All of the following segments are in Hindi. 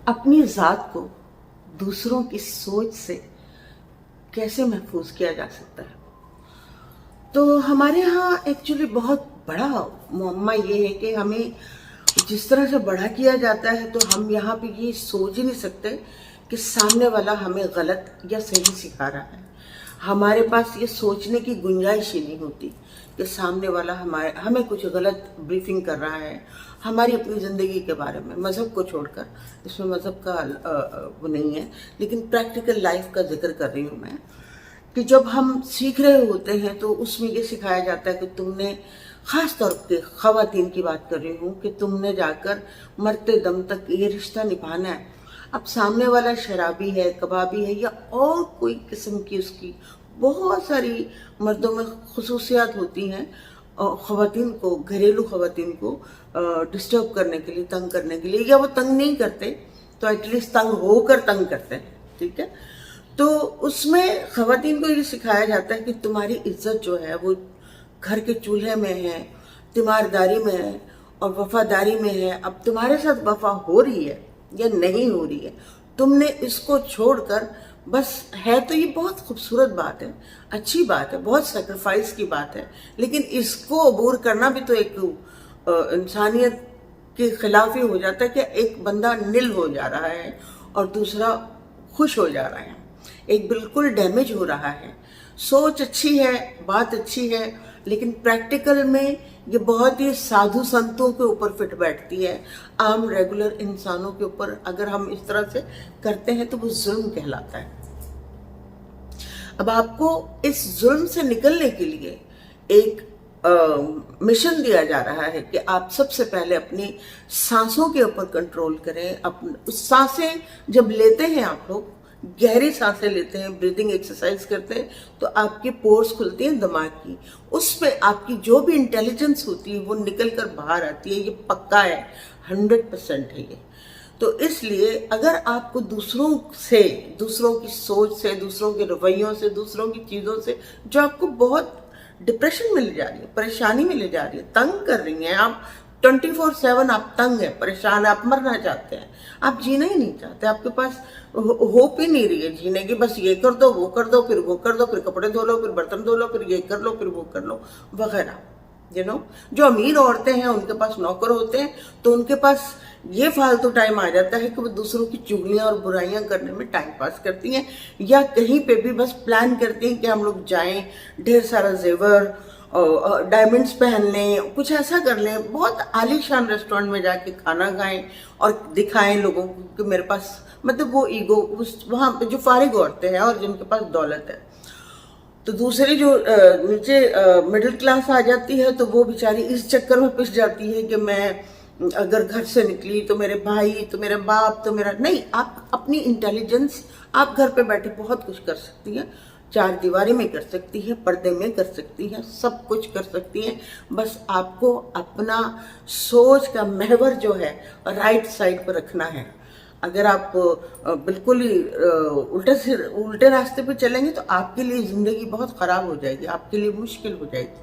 अपनी ज़ात को दूसरों की सोच से कैसे महफूज किया जा सकता है। तो हमारे यहाँ एक्चुअली बहुत बड़ा मुअम्मा ये है कि हमें जिस तरह से बड़ा किया जाता है, तो हम यहाँ पे ये सोच ही नहीं सकते कि सामने वाला हमें गलत या सही सिखा रहा है। हमारे पास ये सोचने की गुंजाइश ही नहीं होती कि सामने वाला हमें कुछ गलत ब्रीफिंग कर रहा है हमारी अपनी ज़िंदगी के बारे में, मज़हब को छोड़कर। इसमें मज़हब का वो नहीं है, लेकिन प्रैक्टिकल लाइफ का जिक्र कर रही हूँ मैं कि जब हम सीख रहे होते हैं तो उसमें ये सिखाया जाता है कि तुमने, ख़ास तौर पे ख़वातीन की बात कर रही हूँ, कि तुमने जाकर मरते दम तक ये रिश्ता निभाना है। अब सामने वाला शराबी है, कबाबी है, या और कोई किस्म की उसकी बहुत सारी मर्दों में खुसूसियात होती हैं ख़वातीन को, घरेलू ख़वातीन को डिस्टर्ब करने के लिए, तंग करने के लिए, या वो तंग नहीं करते तो एटलीस्ट तंग होकर तंग करते हैं। ठीक है, तो उसमें ख़वातीन को ये सिखाया जाता है कि तुम्हारी इज्जत जो है वो घर के चूल्हे में है, तीमारदारी में है और वफादारी में है। अब तुम्हारे साथ वफा हो रही है या नहीं हो रही है, तुमने इसको छोड़कर बस, है तो ये बहुत खूबसूरत बात है, अच्छी बात है, बहुत सेक्रीफाइस की बात है, लेकिन इसको अबूर करना भी तो एक इंसानियत के खिलाफ ही हो जाता है कि एक बंदा निल हो जा रहा है और दूसरा खुश हो जा रहा है, एक बिल्कुल डैमेज हो रहा है। सोच अच्छी है, बात अच्छी है, लेकिन प्रैक्टिकल में ये बहुत ही साधु संतों के ऊपर फिट बैठती है। आम रेगुलर इंसानों के ऊपर अगर हम इस तरह से करते हैं तो वो जुल्म कहलाता है। अब आपको इस जुल्म से निकलने के लिए एक मिशन दिया जा रहा है कि आप सबसे पहले अपनी सांसों के ऊपर कंट्रोल करें। सांसें जब लेते हैं, आप लोग गहरी सांसें लेते हैं, ब्रीदिंग एक्सरसाइज करते हैं, तो आपकी पोर्स खुलती हैं दिमाग की, उसमें आपकी जो भी इंटेलिजेंस होती है वो निकल कर बाहर आती है। ये पक्का है, 100% है ये। तो इसलिए अगर आपको दूसरों से, दूसरों की सोच से, दूसरों के रवैयों से, दूसरों की चीज़ों से जो आपको बहुत डिप्रेशन में ले जा रही है, परेशानी में ले जा रही है, तंग कर रही हैं, आप 24/7 आप तंग है, परेशान, आप मरना चाहते हैं, आप जीना ही नहीं चाहते, आपके पास होप ही नहीं रही है जीने की, बस ये कर दो, वो कर दो, फिर वो कर दो, फिर कपड़े धो लो, फिर बर्तन धो लो, फिर ये कर लो, फिर वो कर लो, वगैरह। जो अमीर औरतें हैं उनके पास नौकर होते हैं, तो उनके पास ये फालतू टाइम आ जाता है कि वो दूसरों की चुगलियां और बुराइयां करने में टाइम पास करती हैं, या कहीं पे भी बस प्लान करती हैं कि हम लोग जाएं, ढेर सारा जेवर और डायमंड्स पहन लें, कुछ ऐसा कर लें, बहुत आलीशान रेस्टोरेंट में जाके खाना खाएं और दिखाएं लोगों को कि मेरे पास, मतलब वो ईगो, वहाँ पे जो फारिग औरतें हैं और जिनके पास दौलत है। तो दूसरी जो नीचे मिडिल क्लास आ जाती है, तो वो बेचारी इस चक्कर में पिस जाती है कि मैं अगर घर से निकली तो मेरे भाई, तो मेरे बाप, तो मेरा नहीं। आप अपनी इंटेलिजेंस, आप घर पे बैठे बहुत कुछ कर सकती हैं, चार दीवारी में कर सकती है, पर्दे में कर सकती हैं, सब कुछ कर सकती हैं। बस आपको अपना सोच का महवर जो है राइट साइड पर रखना है। अगर आप बिल्कुल ही उल्टे रास्ते पे चलेंगे तो आपके लिए ज़िंदगी बहुत ख़राब हो जाएगी, आपके लिए मुश्किल हो जाएगी।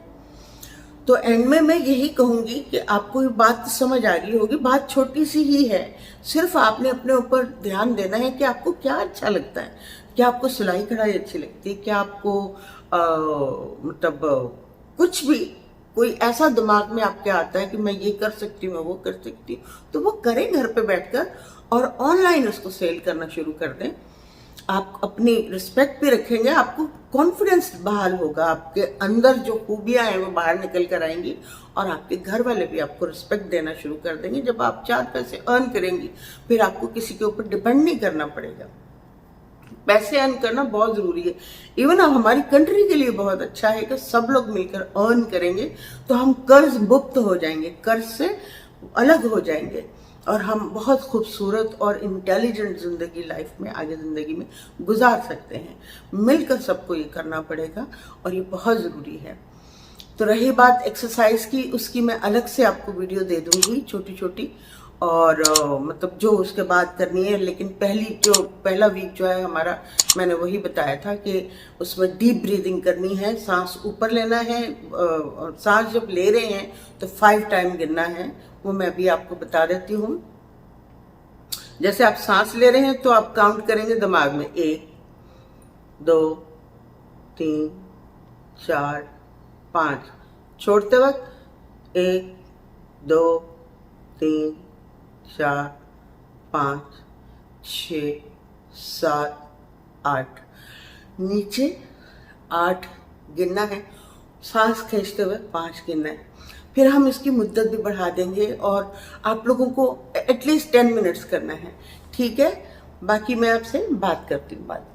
तो एंड में मैं यही कहूँगी कि आपको ये बात समझ आ रही होगी, बात छोटी सी ही है, सिर्फ आपने अपने ऊपर ध्यान देना है कि आपको क्या अच्छा लगता है। क्या आपको सिलाई कढ़ाई अच्छी लगती है? क्या आपको मतलब कुछ भी, कोई ऐसा दिमाग में आपके आता है कि मैं ये कर सकती हूँ, मैं वो कर सकती हूँ, तो वो करें घर पे बैठकर, और ऑनलाइन उसको सेल करना शुरू कर दें। आप अपनी रिस्पेक्ट भी रखेंगे, आपको कॉन्फिडेंस बहाल होगा, आपके अंदर जो खूबियां हैं वो बाहर निकल कर आएंगी, और आपके घर वाले भी आपको रिस्पेक्ट देना शुरू कर देंगे। जब आप 4 पैसे अर्न करेंगी, फिर आपको किसी के ऊपर डिपेंड नहीं करना पड़ेगा। पैसे अर्न करना बहुत जरूरी है। इवन अब हमारी कंट्री के लिए बहुत अच्छा है कि सब लोग मिलकर अर्न करेंगे, तो हम कर्ज मुक्त हो जाएंगे, कर्ज से अलग हो जाएंगे, और हम बहुत खूबसूरत और इंटेलिजेंट जिंदगी लाइफ में, आगे जिंदगी में गुजार सकते हैं। मिलकर सबको ये करना पड़ेगा, और ये बहुत ज़रूरी है। तो रही बात एक्सरसाइज की, उसकी मैं अलग से आपको वीडियो दे दूंगी, छोटी छोटी, और मतलब जो उसके बाद करनी है। लेकिन पहला वीक जो है हमारा, मैंने वही बताया था कि उसमें डीप ब्रीदिंग करनी है, सांस ऊपर लेना है, और सांस जब ले रहे हैं तो 5 टाइम गिनना है, वो मैं भी आपको बता देती हूँ। जैसे आप सांस ले रहे हैं तो आप काउंट करेंगे दिमाग में, 1 2 3 4 5। छोड़ते वक्त 1 2 3 4 5 6 7 8। नीचे 8 गिनना है, सांस खींचते हुए 5 गिनना है। फिर हम इसकी मुद्दत भी बढ़ा देंगे और आप लोगों को एटलीस्ट 10 मिनट्स करना है, ठीक है? बाकी मैं आपसे बात करती हूँ बाद में।